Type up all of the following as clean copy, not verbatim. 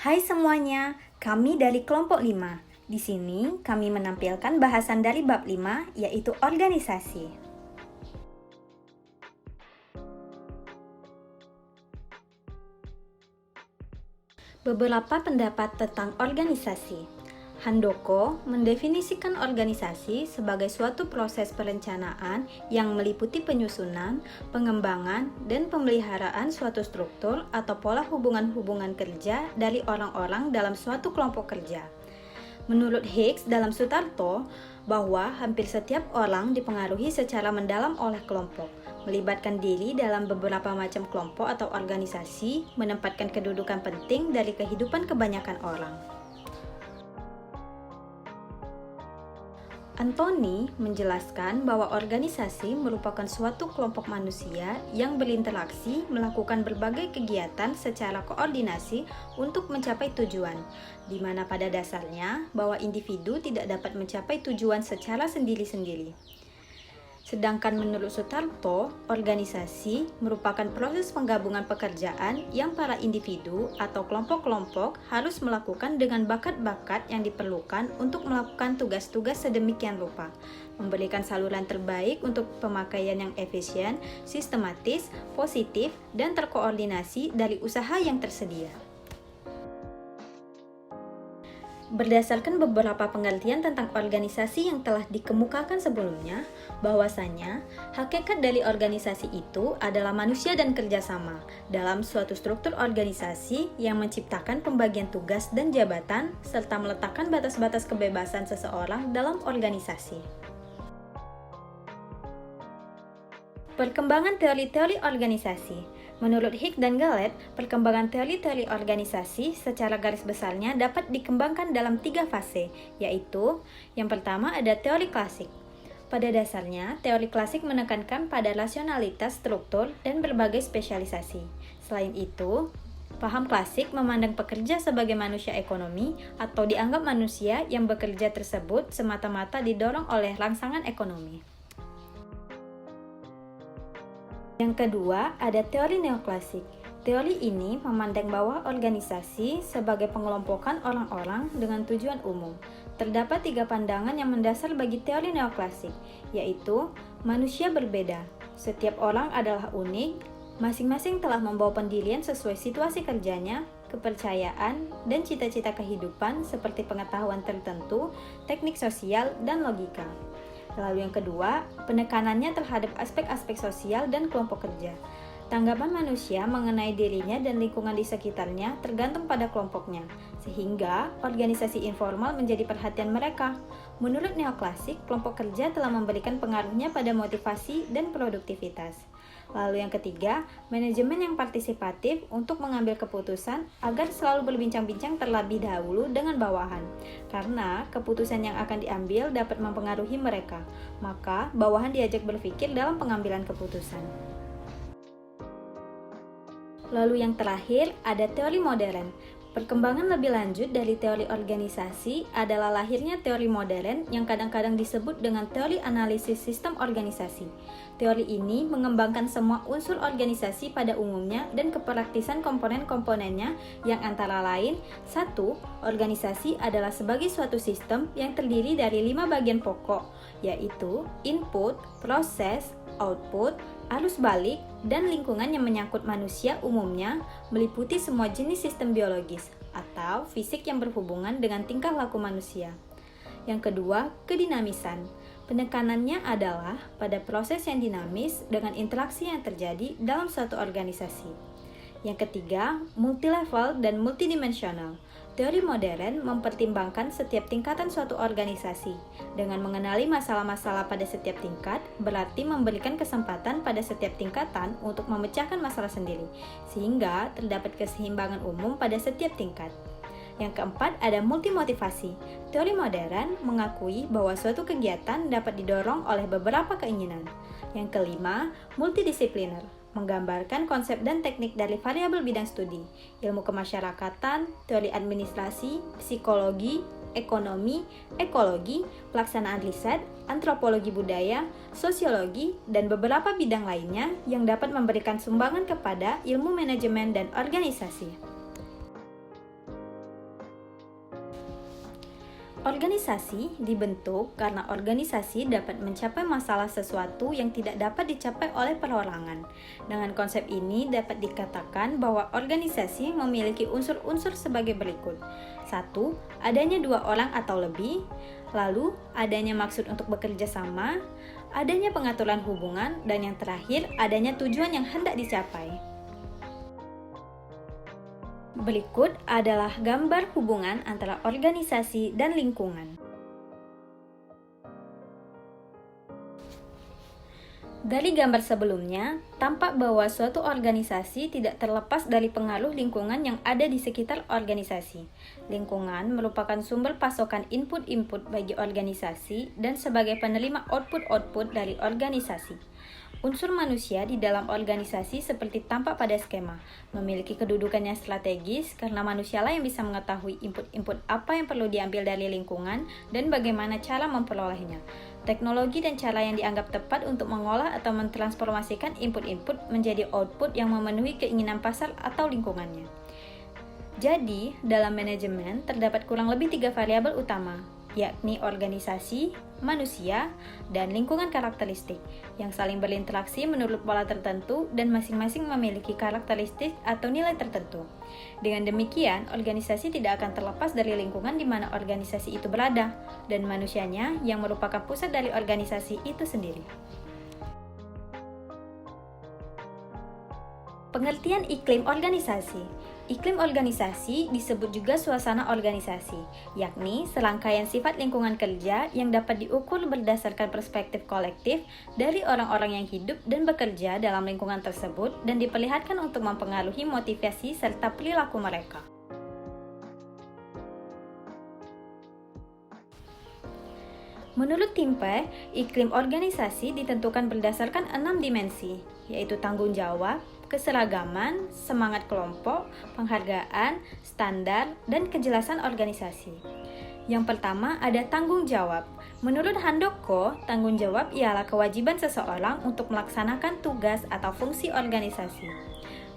Hai semuanya, kami dari kelompok 5. Di sini kami menampilkan bahasan dari bab 5, yaitu organisasi. Beberapa pendapat tentang organisasi. Handoko mendefinisikan organisasi sebagai suatu proses perencanaan yang meliputi penyusunan, pengembangan, dan pemeliharaan suatu struktur atau pola hubungan-hubungan kerja dari orang-orang dalam suatu kelompok kerja. Menurut Hicks dalam Sutarto, bahwa hampir setiap orang dipengaruhi secara mendalam oleh kelompok, melibatkan diri dalam beberapa macam kelompok atau organisasi, menempatkan kedudukan penting dari kehidupan kebanyakan orang. Anthony menjelaskan bahwa organisasi merupakan suatu kelompok manusia yang berinteraksi melakukan berbagai kegiatan secara koordinasi untuk mencapai tujuan, di mana pada dasarnya bahwa individu tidak dapat mencapai tujuan secara sendiri-sendiri. Sedangkan menurut Sutarto, organisasi merupakan proses penggabungan pekerjaan yang para individu atau kelompok-kelompok harus melakukan dengan bakat-bakat yang diperlukan untuk melakukan tugas-tugas sedemikian rupa, memberikan saluran terbaik untuk pemakaian yang efisien, sistematis, positif, dan terkoordinasi dari usaha yang tersedia. Berdasarkan beberapa pengertian tentang organisasi yang telah dikemukakan sebelumnya, bahwasanya hakikat dari organisasi itu adalah manusia dan kerjasama dalam suatu struktur organisasi yang menciptakan pembagian tugas dan jabatan serta meletakkan batas-batas kebebasan seseorang dalam organisasi. Perkembangan teori-teori organisasi. Menurut Hicks dan Gallet, perkembangan teori-teori organisasi secara garis besarnya dapat dikembangkan dalam 3 fase, yaitu yang pertama ada teori klasik. Pada dasarnya, teori klasik menekankan pada rasionalitas struktur dan berbagai spesialisasi. Selain itu, paham klasik memandang pekerja sebagai manusia ekonomi atau dianggap manusia yang bekerja tersebut semata-mata didorong oleh rangsangan ekonomi. Yang kedua, ada teori neoklasik. Teori ini memandang bahwa organisasi sebagai pengelompokan orang-orang dengan tujuan umum. Terdapat 3 pandangan yang mendasar bagi teori neoklasik, yaitu manusia berbeda. Setiap orang adalah unik, masing-masing telah membawa pendirian sesuai situasi kerjanya, kepercayaan, dan cita-cita kehidupan seperti pengetahuan tertentu, teknik sosial, dan logika. Lalu yang kedua, penekanannya terhadap aspek-aspek sosial dan kelompok kerja. Tanggapan manusia mengenai dirinya dan lingkungan di sekitarnya tergantung pada kelompoknya, sehingga organisasi informal menjadi perhatian mereka. Menurut neoklasik, kelompok kerja telah memberikan pengaruhnya pada motivasi dan produktivitas. Lalu yang ketiga, manajemen yang partisipatif untuk mengambil keputusan agar selalu berbincang-bincang terlebih dahulu dengan bawahan. Karena keputusan yang akan diambil dapat mempengaruhi mereka, maka bawahan diajak berpikir dalam pengambilan keputusan. Lalu yang terakhir, ada teori modern. Perkembangan lebih lanjut dari teori organisasi adalah lahirnya teori modern yang kadang-kadang disebut dengan teori analisis sistem organisasi. Teori ini mengembangkan semua unsur organisasi pada umumnya dan kepraktisan komponen-komponennya yang antara lain 1. Organisasi adalah sebagai suatu sistem yang terdiri dari 5 bagian pokok, yaitu input, proses, output, arus balik, dan lingkungan yang menyangkut manusia umumnya meliputi semua jenis sistem biologis atau fisik yang berhubungan dengan tingkah laku manusia. Yang kedua, kedinamisan. Penekanannya adalah pada proses yang dinamis dengan interaksi yang terjadi dalam suatu organisasi. Yang ketiga, multilevel dan multidimensional. Teori modern mempertimbangkan setiap tingkatan suatu organisasi. Dengan mengenali masalah-masalah pada setiap tingkat, berarti memberikan kesempatan pada setiap tingkatan untuk memecahkan masalah sendiri, sehingga terdapat keseimbangan umum pada setiap tingkat. Yang keempat, ada multimotivasi. Teori modern mengakui bahwa suatu kegiatan dapat didorong oleh beberapa keinginan. Yang kelima, multidisipliner. Menggambarkan konsep dan teknik dari variabel bidang studi, ilmu kemasyarakatan, teori administrasi, psikologi, ekonomi, ekologi, pelaksanaan riset, antropologi budaya, sosiologi, dan beberapa bidang lainnya yang dapat memberikan sumbangan kepada ilmu manajemen dan organisasi. Organisasi dibentuk karena organisasi dapat mencapai masalah sesuatu yang tidak dapat dicapai oleh perorangan. Dengan konsep ini dapat dikatakan bahwa organisasi memiliki unsur-unsur sebagai berikut. 1. Adanya 2 orang atau lebih. Lalu, adanya maksud untuk bekerja sama, adanya pengaturan hubungan, dan yang terakhir, adanya tujuan yang hendak dicapai. Berikut adalah gambar hubungan antara organisasi dan lingkungan. Dari gambar sebelumnya, tampak bahwa suatu organisasi tidak terlepas dari pengaruh lingkungan yang ada di sekitar organisasi. Lingkungan merupakan sumber pasokan input-input bagi organisasi dan sebagai penerima output-output dari organisasi. Unsur manusia di dalam organisasi seperti tampak pada skema, memiliki kedudukan yang strategis karena manusialah yang bisa mengetahui input-input apa yang perlu diambil dari lingkungan dan bagaimana cara memperolehnya. Teknologi dan cara yang dianggap tepat untuk mengolah atau mentransformasikan input-input menjadi output yang memenuhi keinginan pasar atau lingkungannya. Jadi, dalam manajemen terdapat kurang lebih 3 variabel utama, yakni organisasi, manusia, dan lingkungan karakteristik, yang saling berinteraksi menurut pola tertentu dan masing-masing memiliki karakteristik atau nilai tertentu. Dengan demikian, organisasi tidak akan terlepas dari lingkungan di mana organisasi itu berada, dan manusianya yang merupakan pusat dari organisasi itu sendiri. Pengertian iklim organisasi. Iklim organisasi disebut juga suasana organisasi, yakni serangkaian sifat lingkungan kerja yang dapat diukur berdasarkan perspektif kolektif dari orang-orang yang hidup dan bekerja dalam lingkungan tersebut dan diperlihatkan untuk mempengaruhi motivasi serta perilaku mereka. Menurut Timpe, iklim organisasi ditentukan berdasarkan 6 dimensi, yaitu tanggung jawab, keseragaman, semangat kelompok, penghargaan, standar, dan kejelasan organisasi. Yang pertama ada tanggung jawab. Menurut Handoko, tanggung jawab ialah kewajiban seseorang untuk melaksanakan tugas atau fungsi organisasi.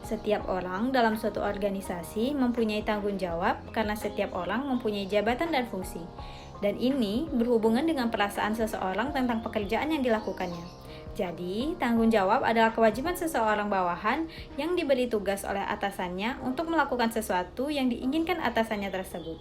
Setiap orang dalam suatu organisasi mempunyai tanggung jawab karena setiap orang mempunyai jabatan dan fungsi. Dan ini berhubungan dengan perasaan seseorang tentang pekerjaan yang dilakukannya. Jadi, tanggung jawab adalah kewajiban seseorang bawahan yang diberi tugas oleh atasannya untuk melakukan sesuatu yang diinginkan atasannya tersebut.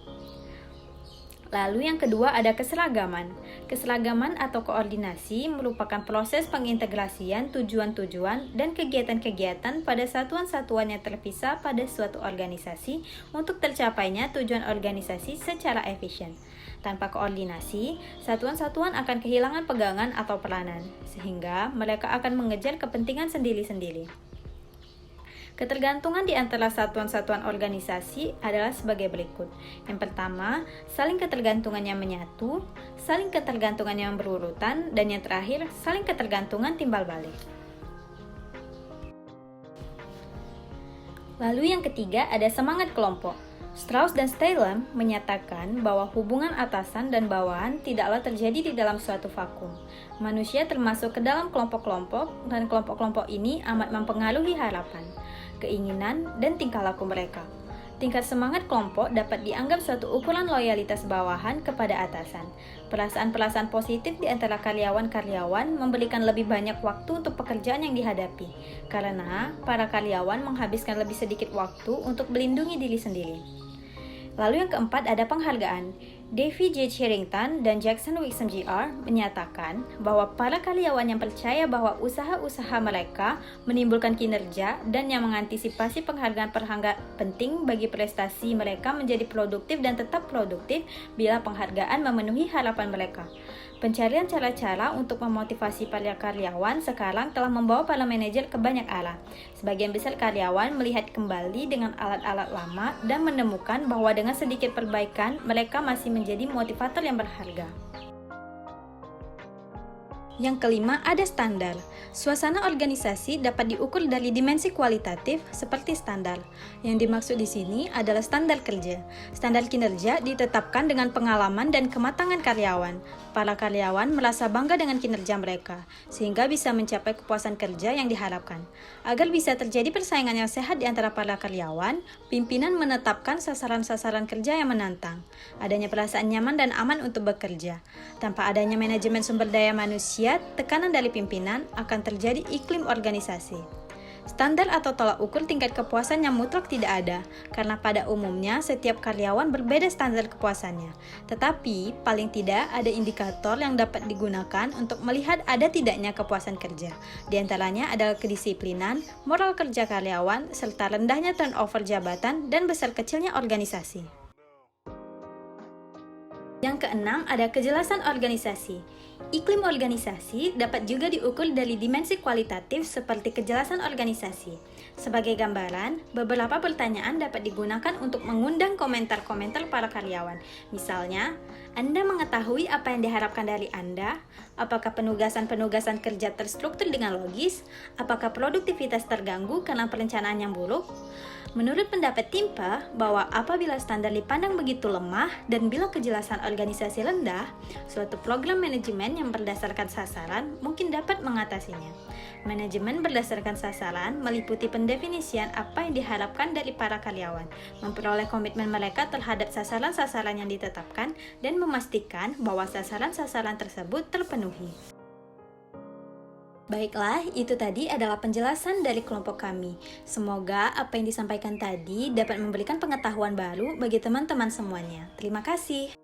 Lalu yang kedua ada keseragaman. Keseragaman atau koordinasi merupakan proses pengintegrasian tujuan-tujuan dan kegiatan-kegiatan pada satuan-satuan yang terpisah pada suatu organisasi untuk tercapainya tujuan organisasi secara efisien. Tanpa koordinasi, satuan-satuan akan kehilangan pegangan atau peranan, sehingga mereka akan mengejar kepentingan sendiri-sendiri. Ketergantungan di antara satuan-satuan organisasi adalah sebagai berikut. Yang pertama, saling ketergantungan yang menyatu, saling ketergantungan yang berurutan, dan yang terakhir, saling ketergantungan timbal balik. Lalu yang ketiga ada semangat kelompok. Strauss dan Stalem menyatakan bahwa hubungan atasan dan bawahan tidaklah terjadi di dalam suatu vakum. Manusia termasuk ke dalam kelompok-kelompok, dan kelompok-kelompok ini amat mempengaruhi harapan, keinginan, dan tingkah laku mereka. Tingkat semangat kelompok dapat dianggap suatu ukuran loyalitas bawahan kepada atasan. Perasaan-perasaan positif di antara karyawan-karyawan memberikan lebih banyak waktu untuk pekerjaan yang dihadapi, karena para karyawan menghabiskan lebih sedikit waktu untuk melindungi diri sendiri. Lalu yang keempat ada penghargaan. Davy J. Charrington dan Jackson Wixom Jr. menyatakan bahwa para karyawan yang percaya bahwa usaha-usaha mereka menimbulkan kinerja dan yang mengantisipasi penghargaan-penghargaan penting bagi prestasi mereka menjadi produktif dan tetap produktif bila penghargaan memenuhi harapan mereka. Pencarian cara-cara untuk memotivasi para karyawan sekarang telah membawa para manajer ke banyak arah. Sebagian besar karyawan melihat kembali dengan alat-alat lama dan menemukan bahwa dengan sedikit perbaikan, mereka masih menjadi motivator yang berharga. Yang kelima, ada standar. Suasana organisasi dapat diukur dari dimensi kualitatif seperti standar. Yang dimaksud di sini adalah standar kerja. Standar kinerja ditetapkan dengan pengalaman dan kematangan karyawan. Para karyawan merasa bangga dengan kinerja mereka, sehingga bisa mencapai kepuasan kerja yang diharapkan. Agar bisa terjadi persaingan yang sehat di antara para karyawan, pimpinan menetapkan sasaran-sasaran kerja yang menantang. Adanya perasaan nyaman dan aman untuk bekerja. Tanpa adanya manajemen sumber daya manusia, tekanan dari pimpinan akan terjadi iklim organisasi. Standar atau tolak ukur tingkat kepuasan yang mutlak tidak ada, karena pada umumnya setiap karyawan berbeda standar kepuasannya. Tetapi, paling tidak ada indikator yang dapat digunakan untuk melihat ada tidaknya kepuasan kerja. Di antaranya adalah kedisiplinan, moral kerja karyawan, serta rendahnya turnover jabatan dan besar kecilnya organisasi. Yang keenam, ada kejelasan organisasi. Iklim organisasi dapat juga diukur dari dimensi kualitatif seperti kejelasan organisasi. Sebagai gambaran, beberapa pertanyaan dapat digunakan untuk mengundang komentar-komentar para karyawan. Misalnya, Anda mengetahui apa yang diharapkan dari Anda? Apakah penugasan-penugasan kerja terstruktur dengan logis? Apakah produktivitas terganggu karena perencanaan yang buruk? Menurut pendapat Timpa, bahwa apabila standar dipandang begitu lemah dan bila kejelasan organisasi rendah, suatu program manajemen yang berdasarkan sasaran mungkin dapat mengatasinya. Manajemen berdasarkan sasaran meliputi pendefinisian apa yang diharapkan dari para karyawan, memperoleh komitmen mereka terhadap sasaran-sasaran yang ditetapkan, dan memastikan bahwa sasaran-sasaran tersebut terpenuhi. Baiklah, itu tadi adalah penjelasan dari kelompok kami. Semoga apa yang disampaikan tadi dapat memberikan pengetahuan baru bagi teman-teman semuanya. Terima kasih.